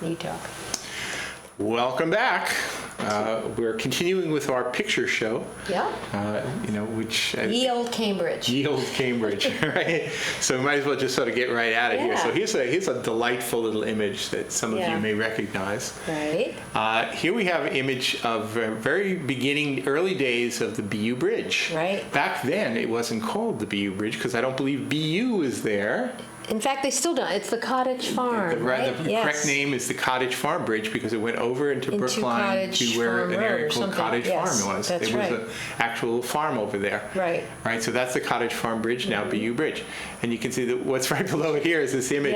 You talk. Welcome back. We're continuing with our picture show. Yeah. Which Ye Old Cambridge. Ye Old Cambridge, right? So we might as well just sort of get right out of here. So here's a delightful little image that some of you may recognize. Right. Here we have an image of very beginning, early days of the BU Bridge. Right. Back then, it wasn't called the BU Bridge because I don't believe BU is there. In fact, they still don't. It's the Cottage Farm, right? The correct name is the Cottage Farm Bridge because it went over into Brookline to where an area called Cottage Farm was. That's there was an actual farm over there. Right. Right. So that's the Cottage Farm Bridge, now BU Bridge. And you can see that what's right below it here is this image,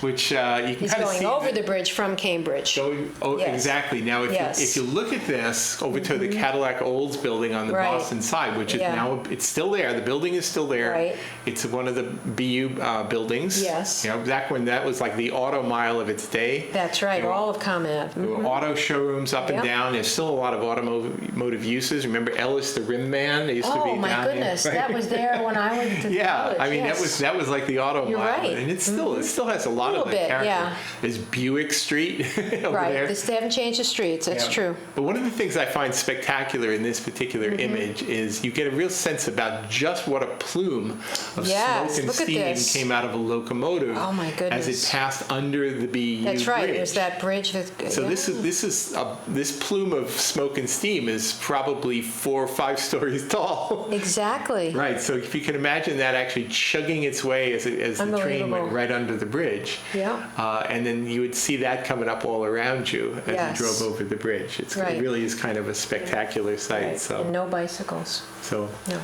which you can He's kind of see. going over the bridge from Cambridge. Exactly. Now, if you look at this over to the Cadillac Olds building on the Boston side, which is now, it's still there. The building is still there. Right. It's one of the BU buildings. Yes. Back when that was like the auto mile of its day. That's right. All of ComEd. There were auto showrooms up and down. There's still a lot of automotive uses. Remember Ellis the Rim Man? They used to be down my goodness. Right? That was there when I went to college. I mean, that was like the auto You're mile. right. And it still has a lot of the character. Yeah. There's Buick Street over there. They haven't changed the streets. That's true. But one of the things I find spectacular in this particular image is you get a real sense about just what a plume of smoke and steam came out of a locomotive as it passed under the BU That's right. Bridge. It was that bridge. So this plume of smoke and steam is probably 4 or 5 stories tall. Exactly. Right. So if you can imagine that actually chugging its way as the train went right under the bridge. Yeah. And then you would see that coming up all around you as you drove over the bridge. It really is kind of a spectacular sight. Right. So. And no bicycles. So No,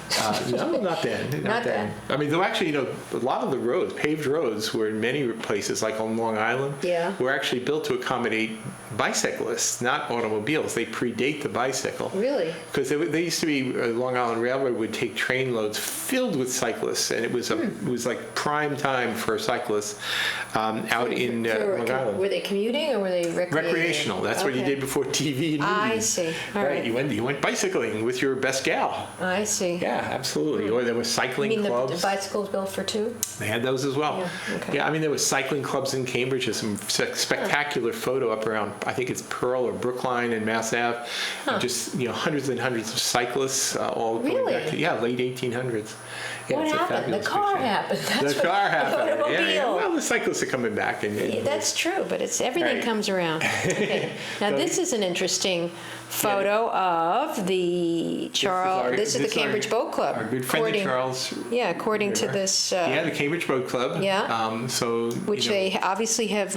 not then. Not then. I mean, though actually, a lot of the roads, paved roads, were in many places, like on Long Island, were actually built to accommodate bicyclists, not automobiles. They predate the bicycle. Really? Because they used to be, Long Island Railroad would take train loads filled with cyclists, and it was like prime time for cyclists out in Long Island. Were they commuting or were they recreational? That's what you did before TV and movies. I see. All right. You went bicycling with your best gal. I see. Yeah, absolutely. Or there were cycling clubs. The bicycles built for two? They had those as well. Yeah, okay. I mean, there were cycling clubs in Cambridge. There's some spectacular photo up around, I think it's Pearl or Brookline and Mass Ave. Just, hundreds and hundreds of cyclists all going back to, late 1800s. Yeah, what happened? The car happened. The car happened. Yeah. Well, the cyclists are coming back. That's true, but everything comes around. Okay. Now, this is an interesting photo of the Charles. This is the Cambridge Boat Club. Our good friend Charles. Yeah, according to this. The Cambridge Boat Club. Yeah. Which they obviously have.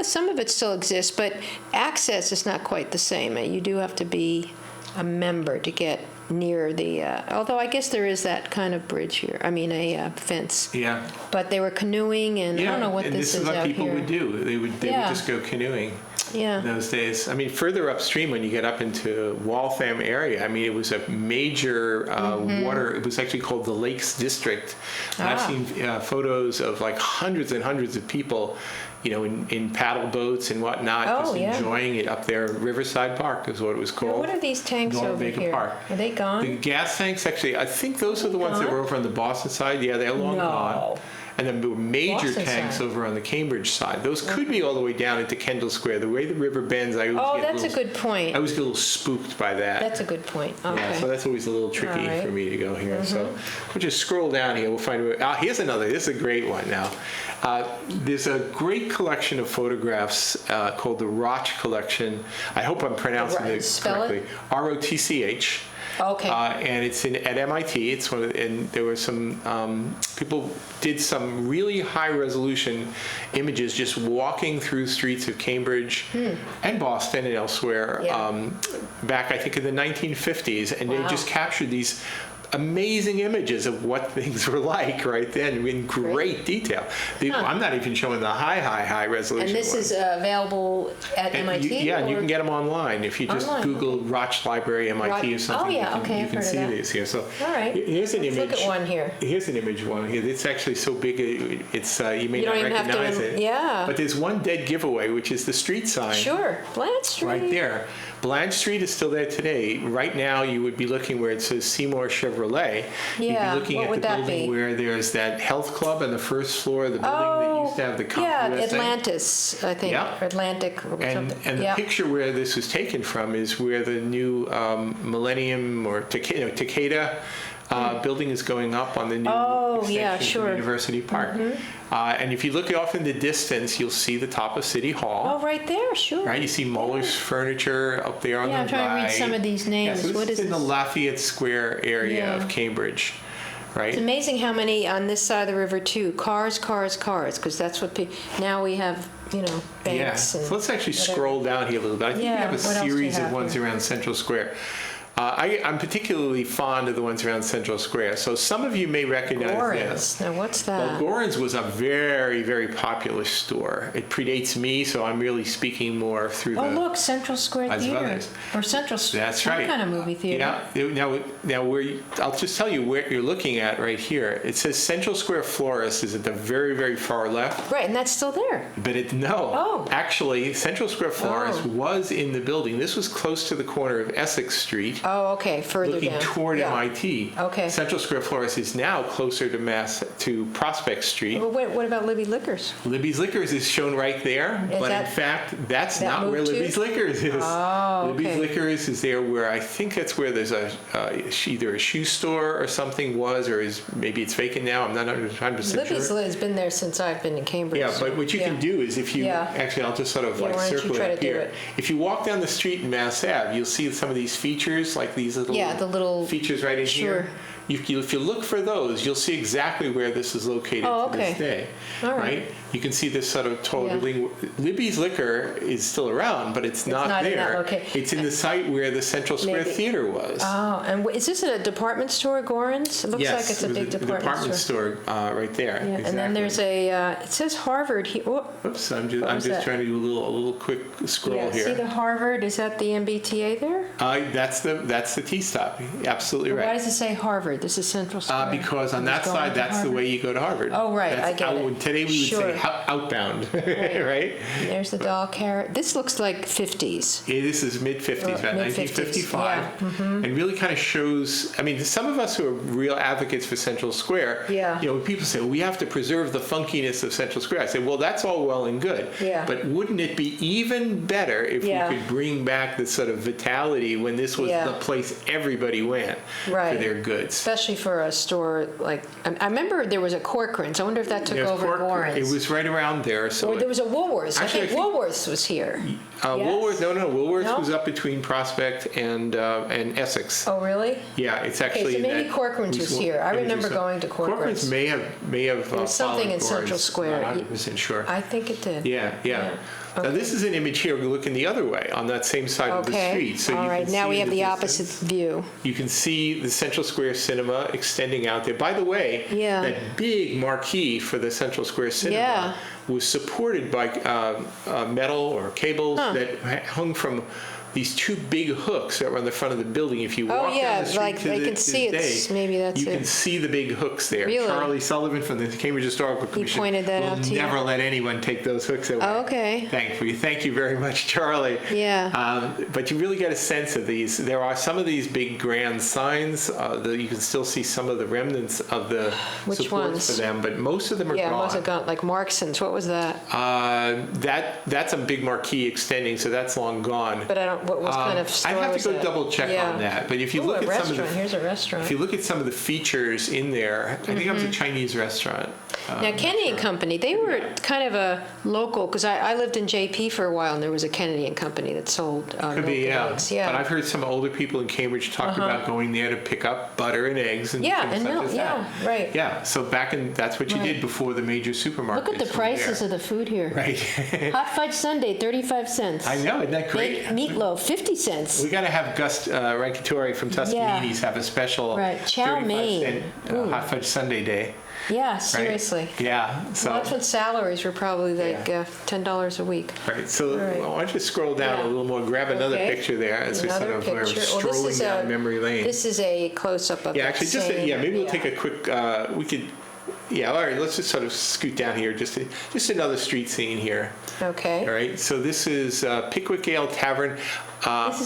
Some of it still exists, but access is not quite the same. You do have to be a member to get near the, although I guess there is that kind of bridge here. I mean, a fence. Yeah. But they were canoeing, and I don't know what this is out here. And this is what people would do. They would just go canoeing. In those days. I mean, further upstream, when you get up into Waltham area, I mean, it was a major water. It was actually called the Lakes District. And I've seen photos of like hundreds and hundreds of people, in paddle boats and whatnot, just enjoying it up there. Riverside Park is what it was called. Now, what are these tanks over here? Park. Are they gone? The gas tanks, actually, I think those are the ones that were over on the Boston side. Yeah, they're long gone. And then there were major tanks over on the Cambridge side. Those could be all the way down into Kendall Square. The way the river bends, I always that's a good point. I always get a little spooked by that. That's a good point. Okay. Yeah, so that's always a little tricky for me to go here. So we'll just scroll down here. We'll find. Here's another. This is a great one now. There's a great collection of photographs called the Roch Collection. I hope I'm pronouncing it correctly. ROTCH. Okay. And it's at MIT. It's and there were some people did some really high resolution images just walking through streets of Cambridge and Boston and elsewhere back, I think, in the 1950s, and they just captured these amazing images of what things were like right then in great detail. I'm not even showing the high resolution. And this is available at MIT? And you can get them online. If you just Google Roch Library MIT or something, you can see these here. So here's an image. Look at one here. Here's an image one here. It's actually so big, it's you may not recognize it. Yeah. But there's one dead giveaway, which is the street sign. Sure, Blanche Street. Right there. Blanche Street is still there today. Right now, you would be looking where it says Seymour Chevrolet Chevrolet, Yeah, you'd be looking what at would the that building be? where there's that health club on the first floor of the building that used to have the yeah, USA. Atlantis, I think, Yeah. or Atlantic or And something. the Yeah. picture where this was taken from is where the new Millennium or Takeda building is going up on the new Oh, yeah, extension sure. of University Park. And if you look off in the distance, you'll see the top of City Hall. Oh, right there, sure. Right, you see Muller's Furniture up there on the Yeah, right. I'm trying to read some of these Yeah, names. so this What is in the this? Lafayette Square area Yeah. of Cambridge, right? It's amazing how many on this side of the river too. Cars, because that's what now we have, Yeah, banks and so let's actually whatever. scroll down here a little bit. I think Yeah, we have a what else do you series of have ones here? around Central Square. I'm particularly fond of the ones around Central Square. So some of you may recognize this. Gorans. Now what's Well, that? Goran's was a very, very popular store. It predates me, so I'm really speaking more through Oh, the... look, Central Square Lots of Theater. others. Or Central That's some right. kind of movie theater. Yeah. Now I'll just tell you where you're looking at right here. It says Central Square Florist is at the very, very far left. Right, and that's still there. But Oh. actually, Central Square Florist Oh. was in the building. This was close to the corner of Essex Street, Oh, okay, further looking down. toward Yeah. MIT. Okay. Central Square Florist is now closer to Prospect Street. Well, wait, what about Libby Liquors? Libby's Liquors is shown right there, Is but that- in fact, that's that not where moved to? Libby's Liquors is. Oh, Libby's okay. Liquors is there where I think that's where there's either a shoe store or something was, or maybe it's vacant now. I'm not 100% Libby's sure. has been there since I've been in Cambridge. Yeah, but what you can do is if you, Yeah. actually I'll just sort of Yeah, like why don't you circle try it up to do here. it? If you walk down the street in Mass Ave, you'll see some of these features, like these little, Yeah, the little- features right in sure. here. If you look for those, you'll see exactly where this is located Oh, to this okay. day. All right. You can see this sort of tall Yeah. building. Libby's Liquor is still around, but it's not not in there. that location. It's in the site where the Central Square Maybe. Theater was. Oh, and is this a department store, Goran's? It looks Yes, like it's a it was big department store. right there. Yeah, Exactly. and then there's it says Harvard here. Oh, Oops, I'm What was just that? trying to do a little quick scroll yeah, here. see the Harvard? Is that the MBTA there? That's the T stop. Absolutely Why right. does it say Harvard? This is Central Square. Because on that Going side, to that's the Harvard. way you go to Harvard. Oh, right, That's I get it. Today we would Sure. say outbound, right? There's the doll carrot. This looks like 50s. Yeah, this is mid-50s, about mid-50s, 1955, and really kind of shows. I mean, some of us who are real advocates for Central Square, Yeah. when people say, well, we have to preserve the funkiness of Central Square, I say, well, that's all well and good, Yeah. but wouldn't it be even better if Yeah. we could bring back the sort of vitality when this was Yeah. the place everybody went Right. for their goods? Especially for a store like, I remember there was a Corcoran's. I wonder if that took There's over Goran's. It was right around there. So Or there was a Woolworths. Actually, I think Woolworths was here. Yes? Woolworth. No. Woolworth No? was up between Prospect and Essex. Oh, really? Yeah, it's actually. Okay, so maybe that Corcoran's was here. I remember going to Corcoran's. May have. There was something followed in Central Goran's. Square. Not 100% sure. I think it did. Yeah. Now Okay. this is an image here looking the other way on that same side of the Okay. street. So All you right. can Now see we have in the distance. opposite view. You can see the Central Square Cinema extending out there. By the way, Yeah. that big marquee for the Central Square Cinema Yeah. was supported by metal or cables that hung from these two big hooks that were on the front of the building. If you Oh, walk yeah, down the street like to they the, can to see this it's- day, maybe that's you it. can see the big hooks there. Really? Charlie Sullivan from the Cambridge Historical Commission pointed that will out to you? never let anyone take those hooks away. Oh, okay. Thank you very much, Charlie. Yeah. But you really get a sense of these. There are some of these big grand signs. You can still see some of the remnants of the Which supports ones? for them, but most of them are Yeah, gone. most have gone, like Markson's. What was that? That's a big marquee extending, so that's long gone. But I don't, what was kind of store I'd have was to go that? double check Yeah. on that. But if you Ooh, look a at some of restaurant. Here's a the restaurant. if you look at some of the features in there, I think it was a Chinese restaurant. Now, Kennedy and Company, they were kind of a local, because I lived in JP for a while, and there was a Kennedy and Company that sold Could milk be, and yeah. eggs. But I've heard some older people in Cambridge talk about going there to pick up butter and eggs and Yeah, things and such milk, as yeah, that. right. Yeah, so that's what you Right. did before the major supermarkets. Look at the were prices there. of the food here. Right. Hot fudge sundae, 35 cents. I know, isn't that great? Baked meatloaf, 50 cents. We got to have Gus Rankatori from Tuscany's have a special Right, chow 35 mein. cent, hot fudge Sunday day. Yeah, Right? seriously. Yeah. So. Well, that's what salaries were probably like $10 a week. Right, so Right. why don't you scroll down Yeah. a little more, grab another Okay. picture there as Another we sort of are picture. Well, strolling down memory lane. This is a close-up of Yeah, that actually, same, maybe we'll take a quick, we could, Yeah, all right, let's just sort of scoot down here, just another street scene here. Okay. All right, so this is Pickwick Ale Tavern. This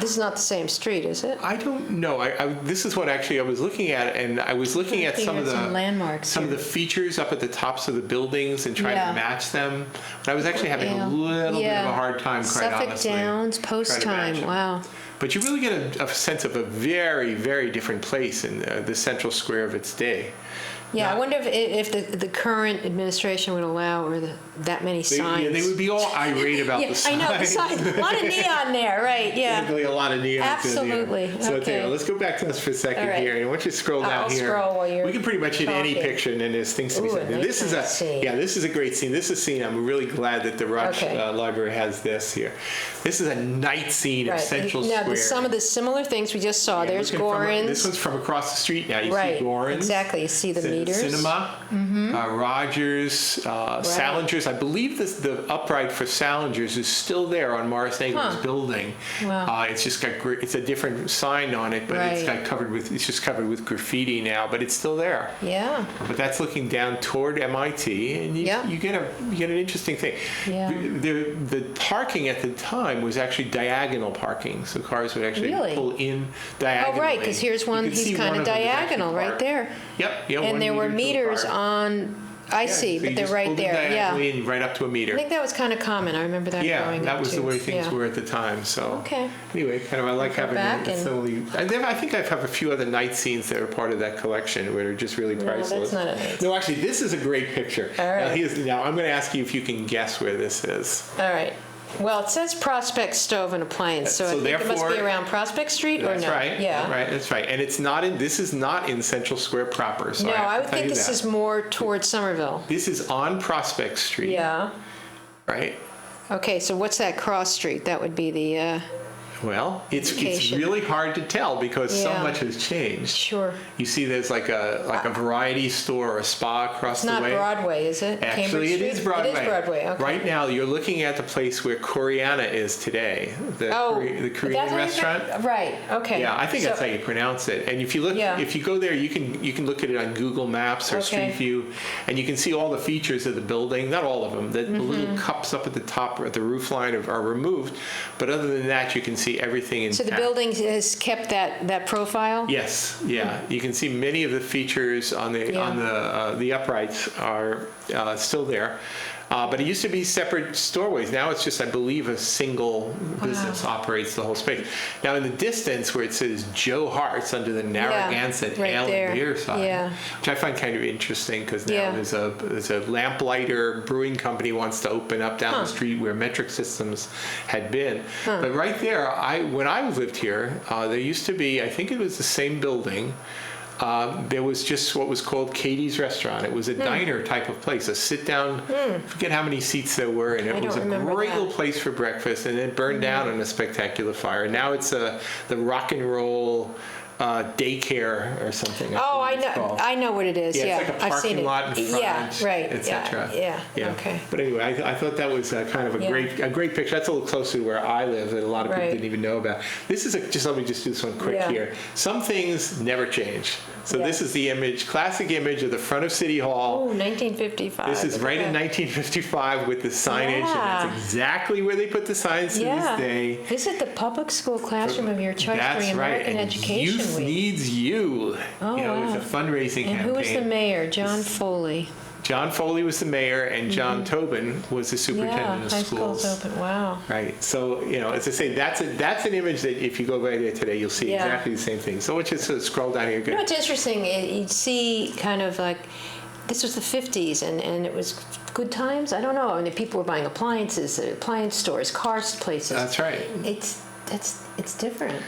is not the same street, is it? I don't know. This is what actually I was looking at, and I was looking at some of the landmarks, some of the features up at the tops of the buildings and trying to match them. But I was actually having a little bit of a hard time, quite honestly. Suffolk Downs, post time. Wow. But you really get a sense of a very, very different place in the central square of its day. Yeah, I wonder if the current administration would allow that many signs. Yeah, they would be all irate about the signs. I know, the signs. A lot of neon there, right, yeah. Definitely a lot of neon. Absolutely. So okay. let's go back to this for a second here. And once you scroll down here, scroll while you're we can pretty much hit any picture, and then there's things to be said. This is a great scene. This is a scene I'm really glad that the Rutsch Library has this here. This is a night scene of Central Square. Now, some of the similar things we just saw. There's Gorin's. This one's from across the street now. You see Gorin's. Exactly. You see the meters. Cinema, Rogers, Salinger's. I believe the upright for Salinger's is still there on Morris Nagler's building. Wow. It's just got it's a different sign on it, but it's just covered with graffiti now, but it's still there. Yeah. But that's looking down toward MIT, and you get an interesting thing. Yeah. The parking at the time was actually diagonal parking, so cars would actually pull in diagonally. Oh, right, because here's one. He's kind of diagonal right there. Yep. And there were meters on. I see, so but they're right there. Yeah. And right up to a meter. I think that was kind of common. I remember that growing up. Yeah, that was the way things were at the time. So anyway, kind of I like having I think I have a few other night scenes that are part of that collection where they're just really priceless. No, that's not a night. No, actually, this is a great picture. All right. Now I'm going to ask you if you can guess where this is. All right. Well, it says Prospect Stove and Appliance, so I think it must be around Prospect Street, or no? That's right. Yeah. Right. That's right. And this is not in Central Square proper. So no, I would think this is more towards Somerville. This is on Prospect Street. Yeah. Right. Okay, so what's that cross street? That would be the. Well, it's really hard to tell because so much has changed. Sure. You see there's like a variety store or a spa across the way. It's not Broadway, is it? Actually, it is Broadway. It is Broadway, okay. Right now, you're looking at the place where Koreana is today, the Korean restaurant. Right, okay. Yeah, I think that's how you pronounce it. And if you look, if you go there, you can look at it on Google Maps or Street View, and you can see all the features of the building. Not all of them. The little cups up at the top or at the roof line are removed, but other than that, you can see everything intact. So the building has kept that profile? Yes, yeah. You can see many of the features on the uprights are still there. But it used to be separate storeways. Now it's just, I believe, a single business operates the whole space. Now in the distance where it says Joe Hart's under the Narragansett Ale and Beer sign, which I find kind of interesting because now there's a lamplighter brewing company wants to open up down the street where Metric Systems had been. But right there, when I lived here, there used to be, I think it was the same building. There was just what was called Katie's Restaurant. It was a diner type of place, a sit-down. I forget how many seats there were, and it was a great little place for breakfast. And it burned down in a spectacular fire. Now it's the rock and roll daycare or something. I know what it is. Yeah, it's like a parking lot in front, etc. Yeah. Okay. But anyway, I thought that was kind of a great picture. That's a little closer to where I live that a lot of people didn't even know about. This is let me just do this one quick here. Some things never change. So this is the classic image of the front of City Hall. Oh, 1955. This is right in 1955 with the signage, and that's exactly where they put the signs to this day. Visit the public school classroom of your choice during American Education Youth Week. Needs You. Oh, wow. It's a fundraising campaign. And who was the mayor? John Foley. John Foley was the mayor, and John Tobin was the superintendent of schools. High school Tobin. Wow. Right. So, as I say, that's an image that if you go by there today, you'll see exactly the same thing. So let's just scroll down here. Good. It's interesting. You'd see kind of like, this was the 50s, and it was good times. I don't know. I mean, people were buying appliances, appliance stores, cars places. That's right. It's different.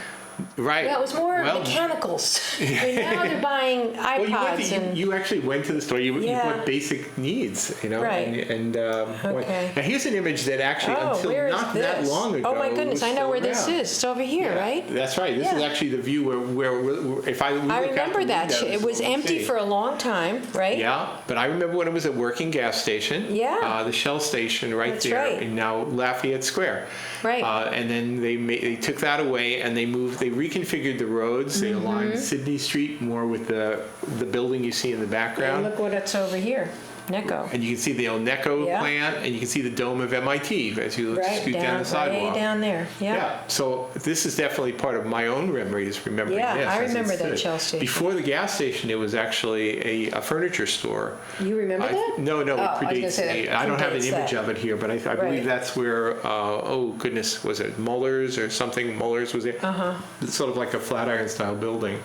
Right. Yeah, it was more mechanicals. Now they're buying iPods. You actually went to the store. You bought basic needs, Right. Now here's an image that actually until not that long ago. Oh my goodness! I know where this is. It's over here, right? That's right. This is actually the view where if I remember that it was empty for a long time, right? Yeah, but I remember when it was a working gas station. Yeah. The Shell station That's there, right. and now Lafayette Square. Right. And then they took that away and they moved. They reconfigured the roads. They Mm-hmm. aligned Sydney Street more with the building you see in the And background. look what it's over here, Necco. And you can see the Oneco Yeah. plant, and you can see the dome of MIT as you Right scoot down the way sidewalk. down there, yeah. So this is definitely part of my own memories, remembering Yeah, this. I as it remember that stood. Shell station. Before the gas station, it was actually a furniture store. You remember that? No, Oh, it I was gonna predates say me. that I don't have an predates image that. of it here, but I Right. believe that's where, oh goodness, was it Muller's or something? Muller's was there. It's sort of like a Flatiron style building.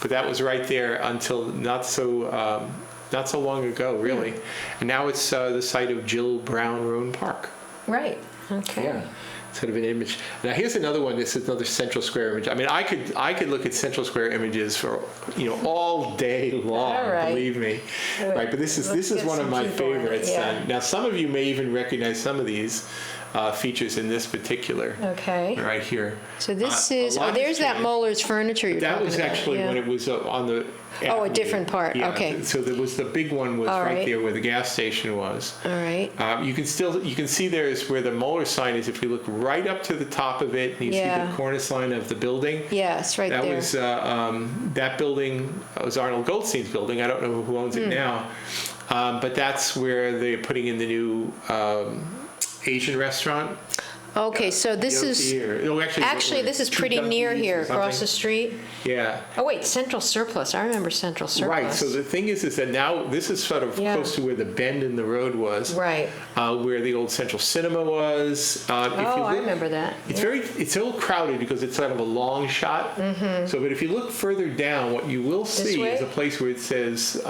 But that was right there until not so long ago, really. And now it's the site of Jill Brown Roan Park. Right, okay. Sort of an image. Now here's another one. This is another Central Square image. I mean, I could look at Central Square images for all day long. All right. Believe me. Right, but this is get one of some my people on it, favorites. yeah. Now some of you may even recognize some of these features in this particular. Okay. Right here. So this A is, lot has there's that changed. Muller's furniture you're That talking was about, actually yeah. when it was on the. Oh, a avenue. different part, Yeah, okay. So there was the big one was All right right. there where the gas station was. All right. You can see there is where the Mueller sign is. If you look right up to the top of it, and you see Yeah. the cornice line of the building. Yeah, it's right That there. was that building was Arnold Goldstein's building. I don't know who owns Hmm. it now, but that's where they're putting in the new Asian restaurant. Okay, so this is, actually, this is pretty near here, across the street. Yeah. Oh, wait, Central Surplus. I remember Central Surplus. Right. So the thing is that now this is sort of Yeah. close to where the bend in the road was. Right. Where the old Central Cinema was. If you I look- remember that. It's Yeah. it's a little crowded because it's kind of a long shot. So, but if you look further down, what you will see way? is a place where it says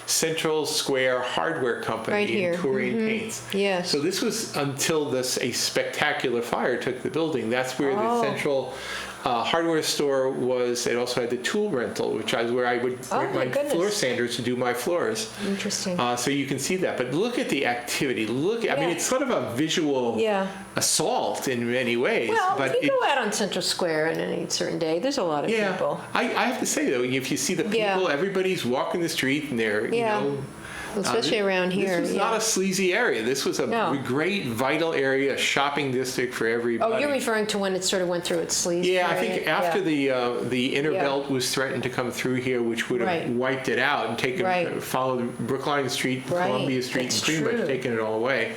Central Square Hardware Company Right here. in Touraine Paints. Yes. So this was until a spectacular fire took the building. That's where Oh. the Central hardware store was. It also had the tool rental, which is where I would Oh, bring my my goodness. floor sanders to do my floors. Interesting. So you can see that. But look at the activity. I mean, Yeah. it's sort of a visual Yeah. assault in many ways. Well, but if you go out on Central Square on any certain day, there's a lot of yeah, people. I have to say though, if you see the people, Yeah. everybody's walking the street and they're, Yeah. you know. Especially around here. This was yeah. not a sleazy area. This was a No. great, vital area, a shopping district for everybody. Oh, you're referring to when it sort of went through its sleeves? Yeah, I period? think after Yeah. the inner Yeah. belt was threatened to come through here, which would have Right. wiped it out and taken Right. followed Brookline Street, Right. Columbia Street, That's and pretty true. much taken it all away.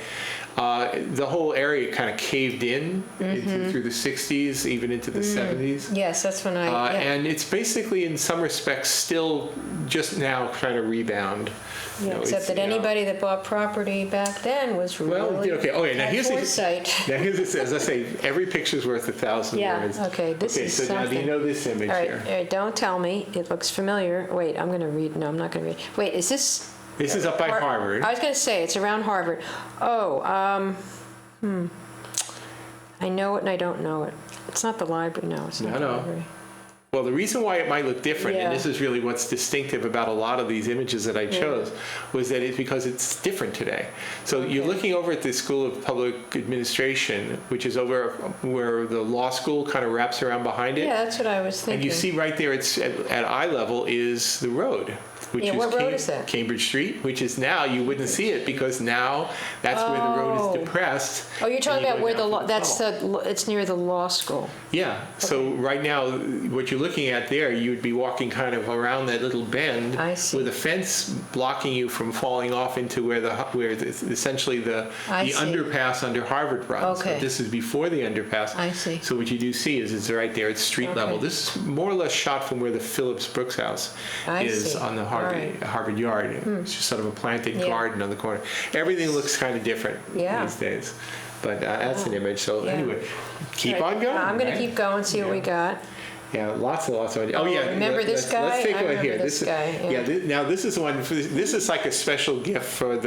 The whole area kind of caved in through the 60s, even into the 70s. Yes, that's when yeah. And it's basically, in some respects, still just now trying to rebound. Yeah, You know, except it's, that you know, anybody that bought property back then was really Well, okay. Oh, yeah. Now had here's foresight. now here's this. As I say, every picture's worth 1,000 Yeah, words. okay, this is so now do you something. know this image All right, here? don't tell me. It looks familiar. Wait, I'm going to read. No, I'm not going to read. Wait, is this? This is up by Harvard. I was going to say it's around Harvard. Oh, I know it and I don't know it. It's not the library. No, it's not the No. library. Well, the reason why it might look different, Yeah. and this is really what's distinctive about a lot of these images that I chose, was that it's because it's different today. So you're looking over at the School of Public Administration, which is over where the law school kind of wraps around behind it. Yeah, that's what I was thinking. And you see right there, it's at eye level is the road, which Yeah, is, what road is that? Cambridge Street, which is now, you wouldn't see it because now that's where the road Oh. is depressed. Oh, you're talking and about where go the down to that's tunnel. it's near the law school. Yeah. So right now, what you're looking at there, you would be walking kind of around that little bend I see. with a fence blocking you from falling off into where essentially the I see. underpass under Harvard runs. Okay. But this is before the underpass. I see. So what you do see is it's right there. It's street Okay. level. This is more or less shot from where the Phillips Brooks house I is see. on the All right. Harvard Yard. It's just sort of a planted Yeah. garden on the corner. Everything looks kind of different Yeah. these days. But that's an image. So Yeah. anyway, keep Right. on going. I'm going right? to keep going, see what we got. Yeah, lots and lots of ideas. Oh, yeah. remember this guy? Let's take I one remember here. this guy, yeah. Now this is one. This is like a special gift for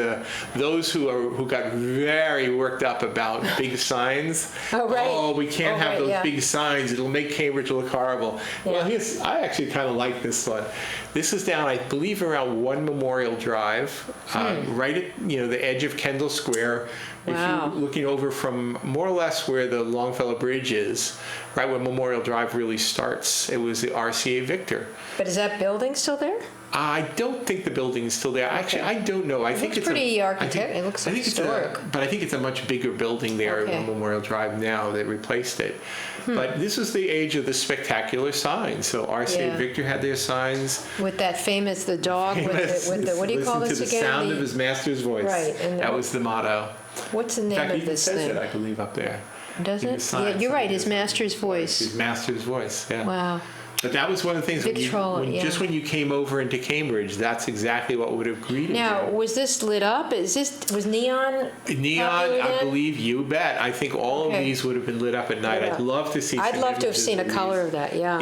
those who got very worked up about big signs. Oh, right. Oh, we can't Oh, have right, those yeah. big signs. It'll make Cambridge look horrible. Well, Yeah. I actually kind of like this one. This is down, I believe, around One Memorial Drive, right at the edge of Kendall Square. Wow. If you're looking over from more or less where the Longfellow Bridge is, right where Memorial Drive really starts, it was the RCA Victor. But is that building still there? I don't think the building is still there. Actually, I don't know. I think looks it's pretty I architect. think- It looks I think it's historic. but I think it's a much bigger building there Okay. on Memorial Drive now that replaced it. But this was the age of the spectacular signs. So RCA Yeah. Victor had their signs. With that famous, the dog Famous, with the what do you call listen this to the again? sound of his master's voice. Right, and that was the motto. What's the In name fact, it of even this says thing? it, I believe, up there. Does in the it? sign, Yeah, you're right. something His is- master's voice. His master's voice, yeah. Wow. But that was one of the things, Victrola, yeah. just when you came over into Cambridge, that's exactly what would have greeted Now, you. was this lit up? Was neon? Neon, popular I then? believe, you bet. I think all Okay. of these would have been lit up at night. Lit I'd up. love to see I'd some love to have images seen a of color these. of that. Yeah.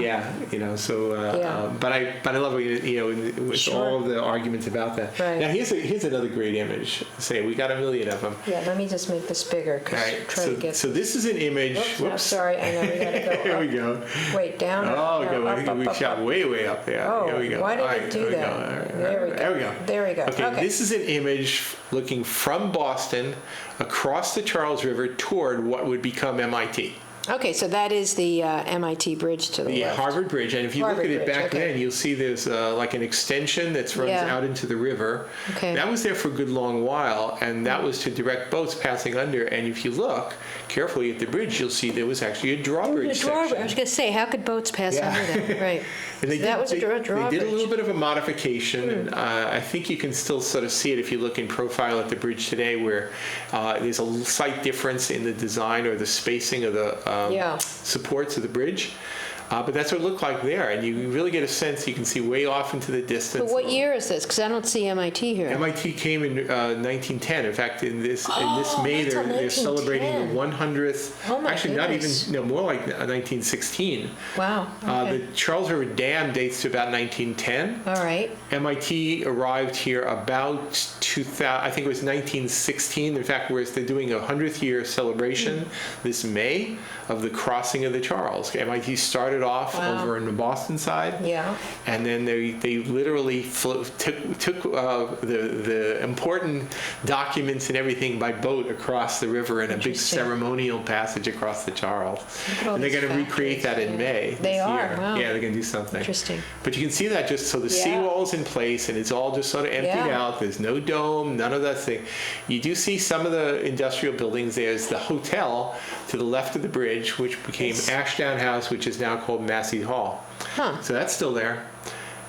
Yeah, so, Yeah. but I love it, with Sure. all of the arguments about that. Right. Now, here's another great image. Say, we got a million of them. Yeah. Let me just make this bigger All because right, try to get. so this is an image. Oops, no, Whoops. sorry. I know we gotta go. Here up. we go. Wait, down. Oh, no, good. up, I think we up, shot up. way up there. Oh, Here we go. why did All it right, do here we that? go. All right, There we go. There we go. There we go. Okay, this is an image looking from Boston across the Charles River toward what would become MIT. Okay, so that is the MIT bridge to the The left. Harvard Bridge, and if you Harvard look at it Bridge, back okay. then, you'll see there's like an extension that runs Yeah. out into the river. Okay. That was there for a good long while, and that was to direct boats passing under. And if you look carefully at the bridge, you'll see there was actually a drawbridge The drawbridge. I section. was going to say, how could boats pass Yeah. under that? Right. And So that was a they drawbridge. did a little bit of a modification. And, I think you can still sort of see it if you look in profile at the bridge today, where there's a slight difference in the design or the spacing of the Yeah. supports of the bridge. But that's what it looked like there, and you really get a sense. You can see way off into the distance. But what year is this? Because I don't see MIT here. MIT came in 1910. In fact, in this May, that's a they're celebrating 1910. the 100th. Oh my actually, goodness. not even more like 1916. Wow. Okay. The Charles River Dam dates to about 1910. All right. MIT arrived here about 2000. I think it was 1916. In fact, whereas they're doing a 100th year celebration this May of the crossing of the Charles. MIT started off Wow. over in the Boston side. Yeah. And then they literally took the important documents and everything by boat across the river in a big Interesting. ceremonial passage across the Charles. Look at all And they're these going to recreate that factories, in yeah. May. They this are, year. wow. Yeah, they're going to do something. Interesting. But you can see that just so the Yeah. seawall's in place and it's all just sort of emptied Yeah. out. There's no dome, none of that thing. You do see some of the industrial buildings. There's the hotel to the left of the bridge, which became Ashdown House, which is now called Massey Hall. Huh. So that's still there.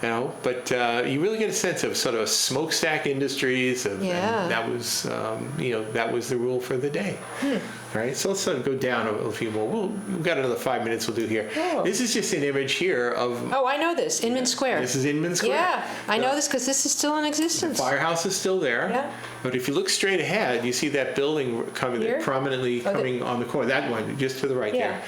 But you really get a sense of sort of smokestack industries. Yeah. And that was, that was the rule for the day. Right. So let's sort of go down a few more. We've got another 5 minutes we'll do here. Oh. This is just an image here of. Oh, I know this. Inman Square. This is Inman Square. Yeah, I know this because this is still in The existence. firehouse is still there. Yeah. But if you look straight ahead, you see that building coming Here? prominently Oh, coming on the corner. That one, just to the right Yeah. there.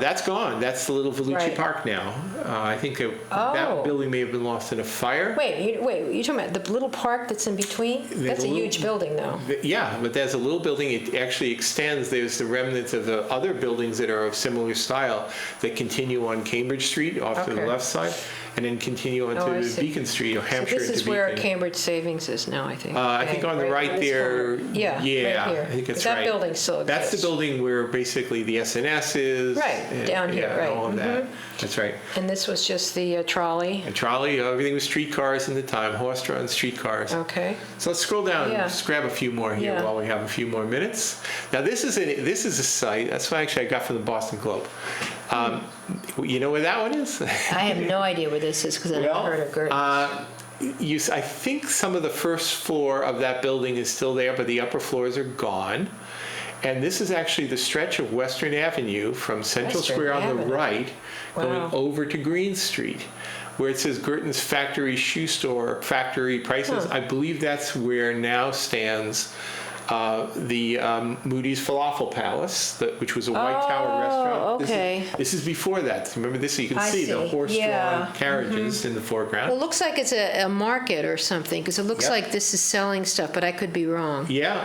That's gone. That's the little Vellucci Right. Park now. I think Oh. that building may have been lost in a fire. Wait, you're talking about the little park that's in between? That's a little- huge building, though. Yeah, but there's a little building. It actually extends. There's the remnants of the other buildings that are of similar style that continue on Cambridge Street off to the Okay. left side, and then continue Oh, I onto see. Beacon Street or So Hampshire this into is where Beacon. Cambridge Savings is now, I think. I think on the right on this there. corner. Yeah, right here. I think that's That right. building still exists. That's the building where basically the SNS is. Right, and- down here, yeah, right. All of that. That's right. And this was just the trolley. A trolley, everything was streetcars in the time, horse-drawn streetcars. Okay. So let's scroll down Yeah. and just grab a few more here Yeah. while we have a few more minutes. Now this is a site, that's what actually I got from the Boston Globe. You know where that one is? I have no idea where this is because I never heard of Gert. I think some of the first floor of that building is still there, but the upper floors are gone. And this is actually the stretch of Western Avenue from Central Western Square on the Avenue. right, going Wow. over to Green Street, where it says Girton's Factory Shoe Store, Factory Prices. I believe that's where now stands the Moody's Falafel Palace, which was a White Tower restaurant. okay. This is before that. Remember this? So you can I see the see. horse-drawn Yeah. carriages in the foreground. Well, it looks like it's a market or something because it looks Yep. like this is selling stuff, but I could be wrong. Yeah.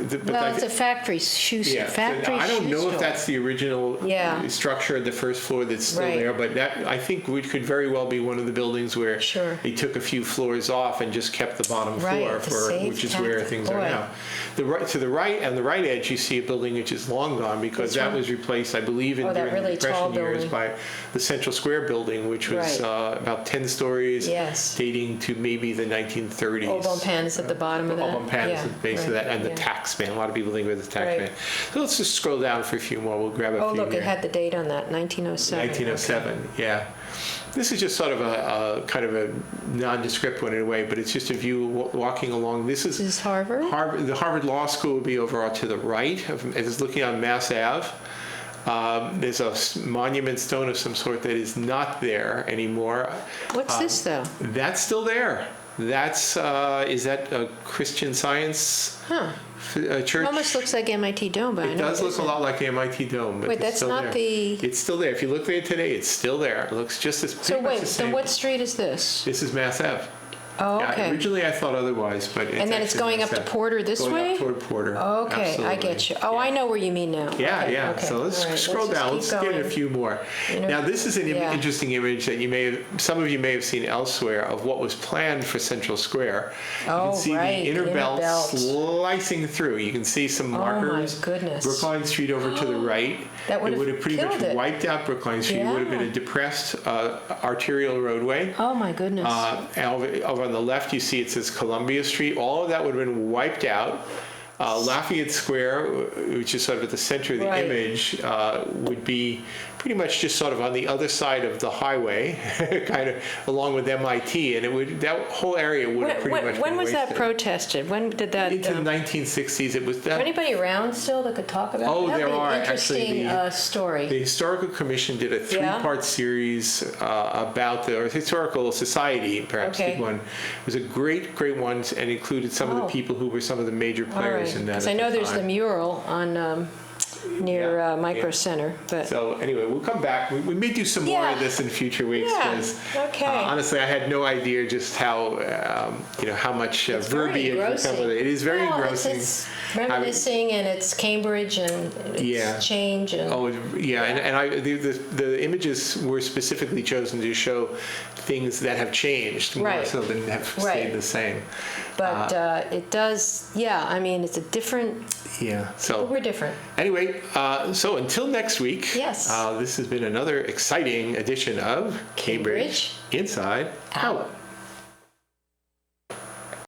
Well, it's a factory factory I don't shoe know store. if that's the original Yeah. structure of the first floor that's still Right. there, but that I think we could very well be one of the buildings where Sure. they took a few floors off and just kept the bottom Right, floor to for save which is where tax. things are Boy. now. To the right, on the right edge, you see a building which is long gone because Which that one? was replaced, I believe, Oh, that during really the tall Depression years building. by the Central Square building, which was Right. about 10 stories, Yes. dating to maybe the 1930s. Old Pan is at the bottom of that. Old Pan is Yeah, at the base of right, that, and the yeah. tax man. A lot of people think of it as the tax Right. man. So let's just scroll down for a few more. We'll grab a Oh, few look, here. it had the date on that, 1907. 1907, yeah. This is just sort of a kind of a nondescript one in a way, but it's just a view walking along. This This is Harvard? The Harvard Law School would be over to the right. It's looking on Mass Ave. There's a monument stone of some sort that is not there anymore. What's this, though? That's still there. That's is that a Christian Science church? It almost looks like MIT Dome, but I It know does it look a isn't. lot like the MIT Dome, but Wait, it's that's still not there. the- It's still there. If you look at it today, it's still there. It looks just as So pretty much wait, the so same. what street is this? This is Mass Ave. Oh, Yeah, okay. originally I thought otherwise, but it's And then it's actually going Mass up to Ave. Porter this Going way? up toward Porter. Okay, I Absolutely. get you. Oh, Yeah. I know where you mean now. Yeah, Okay, yeah. okay. So let's All right, scroll just down. keep Let's get going. a few more. Now, this is an Yeah. interesting image that some of you may have seen elsewhere of what was planned for Central Square. You Oh, can see right, the inner the inner belt belt. slicing through. You can see some Oh, my markers. goodness. Brookline Street over to the right. That It would've would have pretty much killed it. wiped out Brookline Street. It would have been a Yeah. depressed arterial roadway. Oh, my goodness. And over on the left, you see it says Columbia Street. All of that would have been wiped out. Lafayette Square, which is sort of at the center of the Right. image, would be pretty much just sort of on the other side of the highway, kind of along with MIT, and that whole area would have pretty much When been was that wasted. protested? When did that? Into the 1960s, it was Is that. anybody around still that could talk about it? Oh, That'd there be are, an actually, interesting story. The Historical Commission did a three-part series about or Historical Society, perhaps, Okay. did one. It was a great, great one, and included some of the Oh. people who were some of the major All players right, in that. because at I know there's the time. mural on near Yeah, Micro yeah. Center, but So anyway, we'll come back. We may do some more Yeah. of this in future weeks. Yeah, 'Cause, okay. honestly, I had no idea just how how much it's very verbiage would come engrossing. with it. It is very Well, engrossing. It's reminiscing, and it's Cambridge, and it's Yeah. change, and Oh, yeah, and the images were specifically chosen to show things that have changed more Right. so than have stayed Right. the same. but it does. Yeah, I mean, it's a different. Yeah. So We're different. anyway, so until next week. Yes. This has been another exciting edition of Cambridge Inside Out. Out.